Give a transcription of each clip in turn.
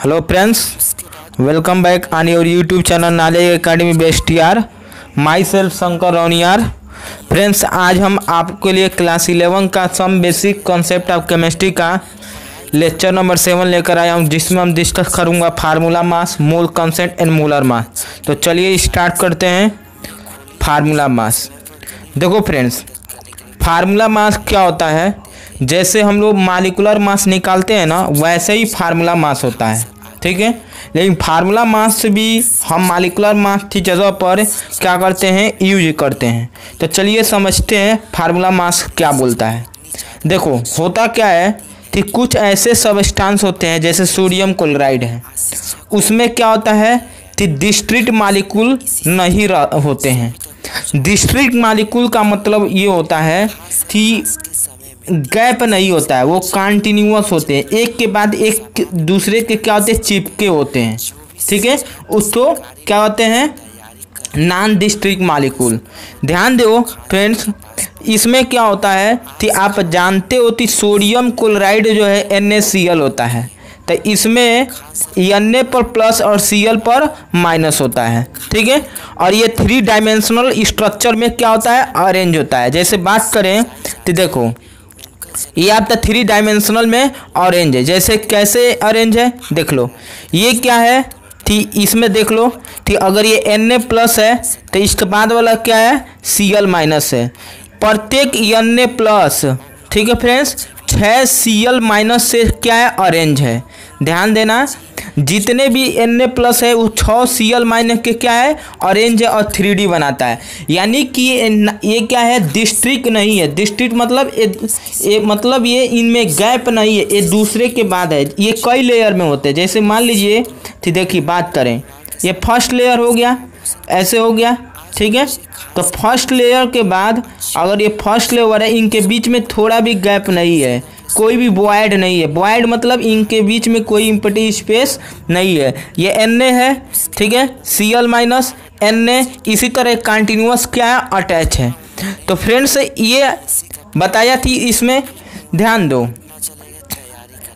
Hello friends, welcome back on your YouTube channel knowledge academy best यार। Myself Shankar Rauniyar. Friends, आज हम आपके लिए क्लास 11 का some basic concept of chemistry का लेक्चर नंबर 7 लेकर आया हूँ, जिसमें हम डिस्कस करूँगा formula mass, mole concept and molar mass. तो चलिए स्टार्ट करते हैं। Formula mass. देखो फ्रेंड्स, फार्मूला मास क्या होता है, जैसे हम लोग मॉलिक्यूलर मास निकालते हैं ना, वैसे ही फार्मूला मास होता है, ठीक है। लेकिन फार्मूला मास से भी हम मॉलिक्यूलर मास की जगह पर क्या करते हैं, यूज करते हैं। तो चलिए समझते हैं फार्मूला मास क्या बोलता है। देखो होता क्या है कि कुछ ऐसे सबस्टेंस होते हैं, जैसे सोडियम क्लोराइड है, उसमें क्या होता है कि डिस्क्रीट मॉलिक्यूल नहीं होते हैं। डिस्क्रीट मॉलिक्यूल का मतलब ये होता है कि गैप नहीं होता है, वो कंटिन्यूअस होते हैं, एक के बाद एक दूसरे के क्या होते हैं, चिपके होते हैं, ठीक है। उसको क्या होते हैं, नॉन डिस्क्रीट मॉलिक्यूल। ध्यान दो फ्रेंड्स, इसमें क्या होता है कि आप जानते हो कि सोडियम क्लोराइड जो है NaCl होता है, तो इसमें Na पर प्लस और Cl पर माइनस होता है, ठीक है। और ये 3 डायमेंशनल स्ट्रक्चर में क्या होता है, अरेंज होता है। जैसे बात करें तो देखो ये आपका 3 डायमेंशनल में ऑरेंज है। जैसे कैसे ऑरेंज है, देख लो ये क्या है कि इसमें देख लो कि अगर ये Na प्लस है तो इसके बाद वाला क्या है, Cl माइनस है। प्रत्येक Na प्लस, ठीक है फ्रेंड्स, 6 Cl माइनस से क्या है, ऑरेंज है। ध्यान देना, जितने भी Na प्लस है वो 6 Cl माइनस के क्या है, ऑरेंज है और 3D बनाता है। यानी कि ये क्या है, डिस्ट्रिक्ट नहीं है। डिस्ट्रिक्ट मतलब ये इनमें गैप नहीं है, ये दूसरे के बाद है, ये कई लेयर में होते हैं। जैसे मान लीजिए कि देखिए बात करें, ये फर्स्ट लेयर हो गया, ऐसे हो गया, ठीक है। तो फर्स्ट लेयर के बाद अगर ये फर्स्ट लेयर है, इनके बीच में थोड़ा भी गैप नहीं है, कोई भी वॉइड नहीं है। वॉइड मतलब इनके बीच में कोई एम्प्टी स्पेस नहीं है। ये Na है, ठीक है, Cl माइनस Na, इसी तरह कंटिन्यूअस क्या है, अटैच है। तो फ्रेंड्स ये बताया थी, इसमें ध्यान दो।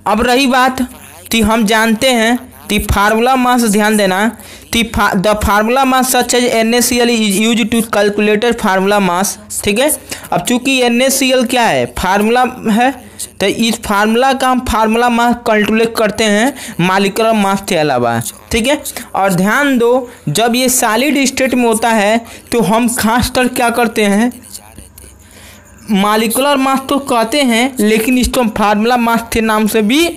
अब रही बात कि हम जानते हैं कि फार्मूला मास, ध्यान देना कि the formula mass such as NaCl is use to calculated formula mass, ठीक है। अब चूंकि NaCl क्या है, फार्मूला है, तो इस फार्मूला का हम फार्मूला मास कैलकुलेट करते हैं मॉलिक्यूलर मास के अलावा, ठीक है। और ध्यान दो, जब ये सॉलिड स्टेट में होता है तो हम खासकर क्या करते हैं, मॉलिक्यूलर मास तो कहते हैं, लेकिन इसको हम फार्मूला मास के नाम से भी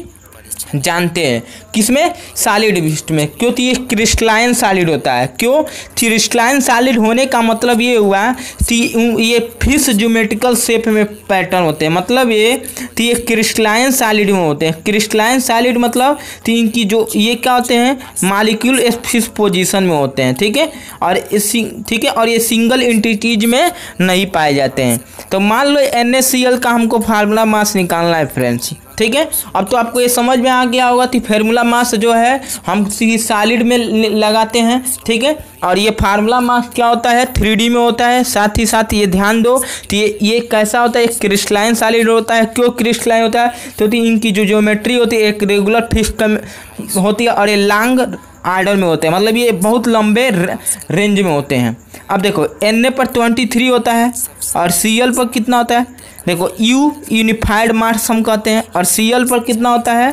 जानते हैं। किसमें, सॉलिड विस्ट में, क्योंकि ये क्रिस्टलाइन सॉलिड होता है। क्यों, क्रिस्टलाइन सॉलिड होने का मतलब ये हुआ कि ये फिश ज्योमेट्रिकल शेप में पैटर्न होते हैं, मतलब ये कि ये क्रिस्टलाइन सॉलिड में होते हैं। क्रिस्टलाइन सॉलिड मतलब कि इनकी जो ये क्या होते हैं, मॉलिक्यूल फिश पोजीशन में होते हैं, ठीक है। और ठीक है, और ये सिंगल एंटिटीज में नहीं पाए जाते हैं। तो मान लो NaCl का हमको फार्मूला मास निकालना है फ्रेंड्स, ठीक है। अब तो आपको ये समझ में आ गया होगा कि फार्मूला मास जो है हम सॉलिड में लगाते हैं, ठीक है। और ये फार्मूला मास क्या होता है, 3D में होता है। साथ ही साथ ये ध्यान दो कि ये कैसा होता है, एक क्रिस्टलाइन सॉलिड होता है। क्यों क्रिस्टलाइन होता है, क्योंकि इनकी जो ज्योमेट्री होती है एक रेगुलर फिक्स होती है, और ये लॉन्ग आर्डर में होते हैं, मतलब ये बहुत लंबे रेंज में होते हैं। अब देखो Na पर 23 होता है और Cl पर कितना होता है, देखो U यूनिफाइड मास हम कहते हैं, और Cl पर कितना होता है,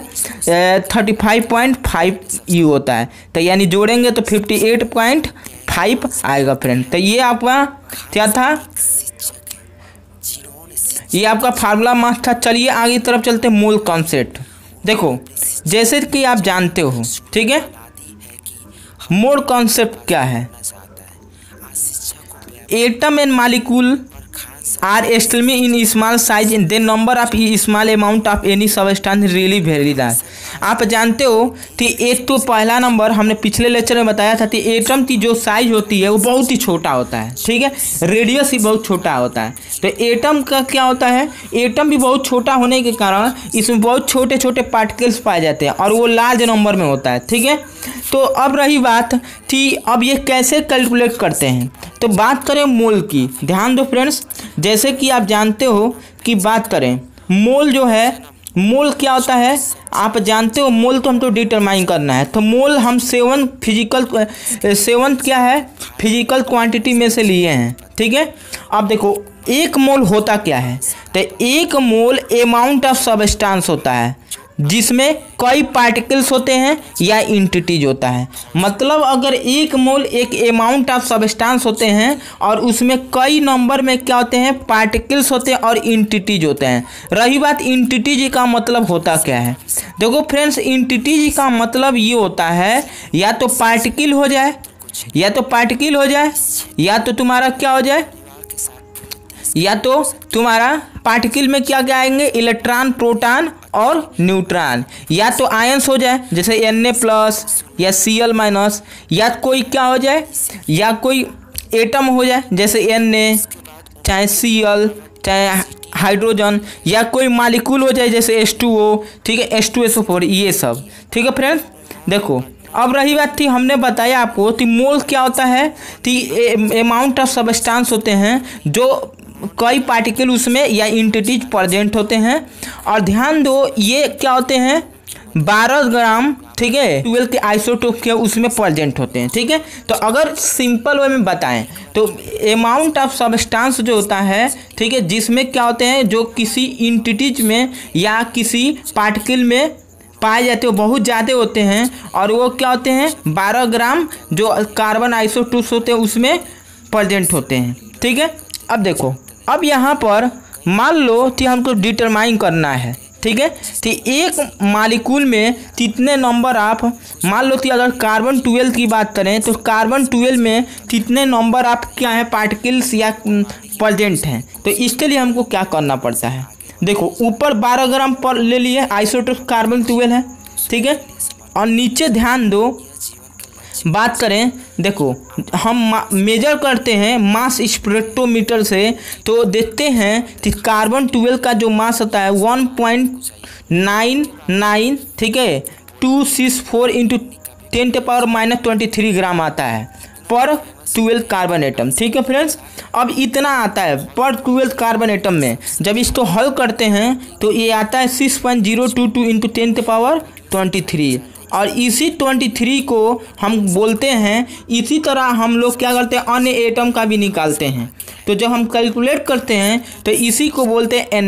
35.5 U होता है। तो यानी जोड़ेंगे तो 58.5 आएगा फ्रेंड। तो ये आपका क्या था, ये आपका फार्मूला मास था। चलिए आगे तरफ चलते हैं, मोल कॉन्सेप्ट। देखो जैसे कि आप जानते हो, ठीक है, मोल कॉन्सेप्ट क्या है, atom and molecule are extremely in small size in the number of small amount of any substance really very that. आप जानते हो कि एक तो पहला नंबर हमने पिछले लेक्चर में बताया था कि एटम की जो साइज होती है वो बहुत ही छोटा होता है, ठीक है, रेडियस ही बहुत छोटा होता है। तो एटम का क्या होता है, एटम भी बहुत छोटा होने के कारण इसमें बहुत छोटे छोटे पार्टिकल्स पाए जाते हैं, और वो लार्ज नंबर में होता है, ठीक है। तो अब रही बात कि अब ये कैसे कैलकुलेट करते हैं, तो बात करें मोल की। ध्यान दो फ्रेंड्स, जैसे कि आप जानते हो कि बात करें मोल जो है मोल क्या होता है आप जानते हो, मोल तो हमको डिटरमाइन करना है। तो मोल हम 7 क्या है फिजिकल क्वांटिटी में से लिए हैं, ठीक है। अब देखो एक मोल होता क्या है, तो एक मोल अमाउंट ऑफ सब्सटेंस होता है जिसमें कई पार्टिकल्स होते हैं या इंटिटीज होता है। मतलब अगर एक मोल एक अमाउंट ऑफ सब्सटेंस होते हैं और उसमें कई नंबर में क्या होते हैं पार्टिकल्स होते हैं और इंटिटीज होते हैं। रही बात इंटिटीज का मतलब होता क्या है, देखो फ्रेंड्स इंटिटीज का मतलब ये होता है या तो पार्टिकल हो जाए या तो तुम्हारा क्या हो जाए, या तो तुम्हारा पार्टिकल में क्या क्या आएंगे इलेक्ट्रॉन प्रोटॉन और न्यूट्रॉन, या तो आयंस हो जाए जैसे Na+ या Cl-, या कोई क्या हो जाए या कोई एटम हो जाए जैसे Na चाहे Cl चाहे हाइड्रोजन, या कोई मालिक्यूल हो जाए जैसे H2O, ठीक है, H2SO4, ये सब, ठीक है फ्रेंड्स। देखो अब रही बात थी हमने बताया आपको कि मोल क्या होता है, कि अमाउंट ऑफ सब्सटेंस होते हैं जो कई पार्टिकल उसमें या इंटिटीज प्रेजेंट होते हैं। और ध्यान दो ये क्या होते हैं 12 ग्राम, ठीक है, 12 के आइसोटोप के उसमें प्रेजेंट होते हैं, ठीक है। तो अगर सिंपल वे में बताएं तो अमाउंट ऑफ सब्सटेंस जो होता है, ठीक है, जिसमें क्या होते हैं जो किसी इंटिटीज में या किसी पार्टिकल में पाए जाते हो बहुत ज़्यादा होते हैं, और वो क्या होते हैं 12 ग्राम जो कार्बन आइसोटोप्स होते हैं उसमें प्रेजेंट होते हैं, ठीक है। अब देखो अब यहाँ पर मान लो कि हमको डिटरमाइन करना है, ठीक है, तो एक मालिक्यूल में कितने नंबर आप मान लो कि अगर कार्बन 12 की बात करें तो कार्बन 12 में कितने नंबर आप क्या है पार्टिकल्स या प्रेजेंट हैं। तो इसके लिए हमको क्या करना पड़ता है, देखो ऊपर 12 ग्राम पर ले लिए आइसोटोप कार्बन 12 है, ठीक है, और नीचे ध्यान दो बात करें, देखो हम मेजर करते हैं मास स्पेक्ट्रोमीटर से, तो देखते हैं कि कार्बन 12 का जो मास होता है 1.99, ठीक है, 264 × 10⁻⁻23 ग्राम आता है पर 12 कार्बन एटम, ठीक है फ्रेंड्स। अब इतना आता है पर 12 कार्बन एटम में, जब इसको हल करते हैं तो ये आता है 6.022 × 10⁻23, और इसी 23 को हम बोलते हैं। इसी तरह हम लोग क्या करते हैं अन्य एटम का भी निकालते हैं, तो जब हम कैलकुलेट करते हैं तो इसी को बोलते हैं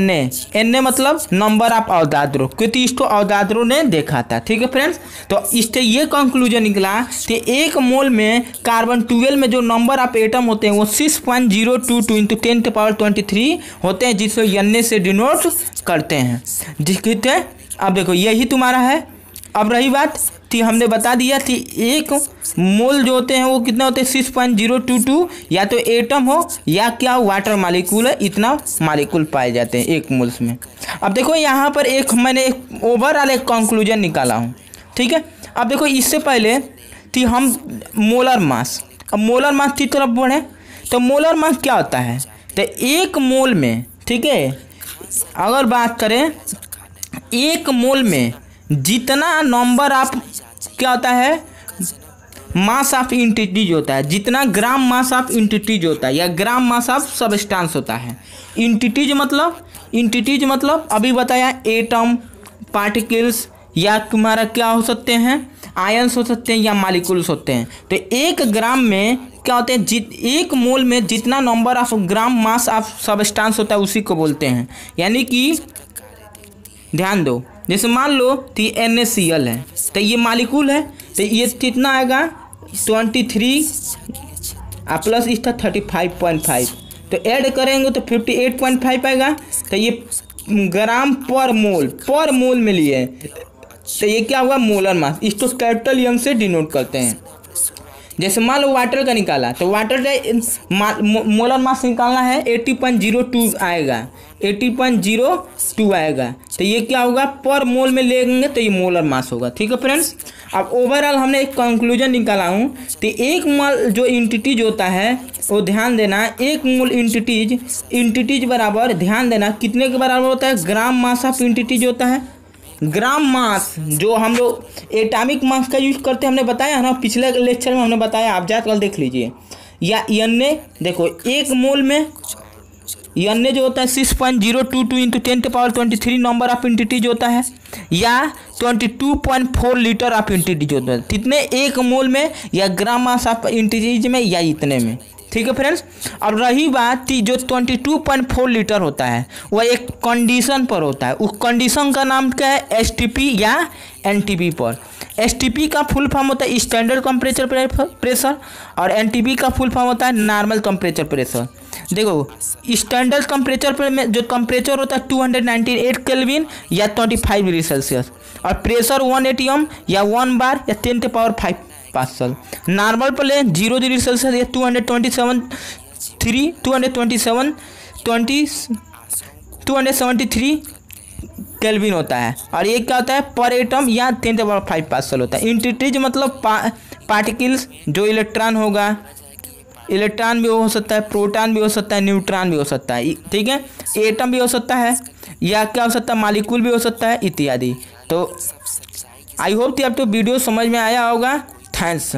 Na मतलब नंबर ऑफ अवोगाद्रो, क्योंकि इसको अवोगाद्रो ने देखा था, ठीक है फ्रेंड्स। तो इससे ये कंक्लूजन निकला कि एक मोल में कार्बन 12 में जो नंबर ऑफ एटम होते हैं वो 6.022 × 10⁻23 होते हैं, जिसको Na से डिनोट करते हैं, जिसके अब देखो यही तुम्हारा है। अब रही बात कि हमने बता दिया कि एक मोल जो होते हैं वो कितना होते हैं 6.022, या तो एटम हो या क्या वाटर मालिक्यूल है, इतना मालिक्यूल पाए जाते हैं एक मोल्स में। अब देखो यहाँ पर मैंने एक ओवरऑल एक कंक्लूजन निकाला हूँ, ठीक है। अब देखो इससे पहले कि हम मोलर मास, अब मोलर मास की तरफ बढ़े तो मोलर मास क्या होता है, तो एक मोल में, ठीक है, अगर बात करें एक मोल में जितना नंबर ऑफ क्या होता है मास ऑफ इंटिटीज होता है, जितना ग्राम मास ऑफ इंटिटीज होता है या ग्राम मास ऑफ सब्सटेंस होता है। इंटिटीज मतलब अभी बताया एटम, पार्टिकल्स, या तुम्हारा क्या हो सकते हैं आयंस हो सकते हैं या मालिक्यूल्स होते हैं। तो एक ग्राम में क्या होते हैं एक मोल में जितना number of gram mass of substance होता है उसी को बोलते हैं। यानी कि ध्यान दो जैसे मान लो कि NaCl है तो ये मालिक्यूल है, तो ये कितना आएगा 23 प्लस इसका 35.5, तो ऐड करेंगे तो 58.5 आएगा। तो ये ग्राम पर मोल में लिए, तो ये क्या हुआ मोलर मास, इसको कैपिटल M से डिनोट करते हैं। जैसे मान लो वाटर का निकाला तो वाटर का मोलर मास निकालना है 80.02 आएगा, 80.02 आएगा, तो ये क्या होगा पर मोल में लेंगे तो ये मोलर मास होगा, ठीक है फ्रेंड्स। अब ओवरऑल हमने एक कंक्लूजन निकाला हूँ, तो एक मोल जो इंटिटीज होता है वो ध्यान देना, एक मोल इंटिटीज बराबर ध्यान देना कितने के बराबर होता है, ग्राम मास ऑफ इंटिटीज होता है। ग्राम मास जो हम लोग एटॉमिक मास का यूज करते हैं, हमने बताया है ना पिछले लेक्चर में हमने बताया, आप जाकर देख लीजिए। या Na देखो एक मोल में अन्य जो होता है 6.022 इंटू 10⁻23 नंबर ऑफ एंटिटी जो होता है, या 22.4 लीटर ऑफ एंटिटी जो होता है, कितने 1 मोल में या ग्राम मास ऑफ एंटिटीज में या इतने में। ठीक है फ्रेंड्स। अब रही बात जो 22.4 लीटर होता है वह एक कंडीशन पर होता है, उस कंडीशन का नाम क्या है, एसटीपी या एनटीपी पर। एसटीपी का फुल फॉर्म होता है स्टैंडर्ड टेम्परेचर प्रेशर और एनटीपी का फुल फॉर्म होता है नॉर्मल टेम्परेचर प्रेशर। देखो स्टैंडर्ड टेम्परेचर पर में जो टेम्परेचर होता है 298 केल्विन या 25 डिग्री सेल्सियस, और प्रेशर 1 atm या 1 बार या 10⁵ पास्कल। नॉर्मल पर ले 0 डिग्री सेल्सियस या 273 केल्विन होता है, और ये क्या होता है पर एटम या 10⁵ पास्कल होता है। एंटिटीज मतलब पार्टिकल्स जो इलेक्ट्रॉन होगा, इलेक्ट्रॉन भी हो सकता है, प्रोटॉन भी हो सकता है, न्यूट्रॉन भी हो सकता है। ठीक है, एटम भी हो सकता है, या क्या हो सकता है मॉलिक्यूल भी हो सकता है इत्यादि। तो आई होप कि आपको वीडियो समझ में आया होगा। थैंक्स।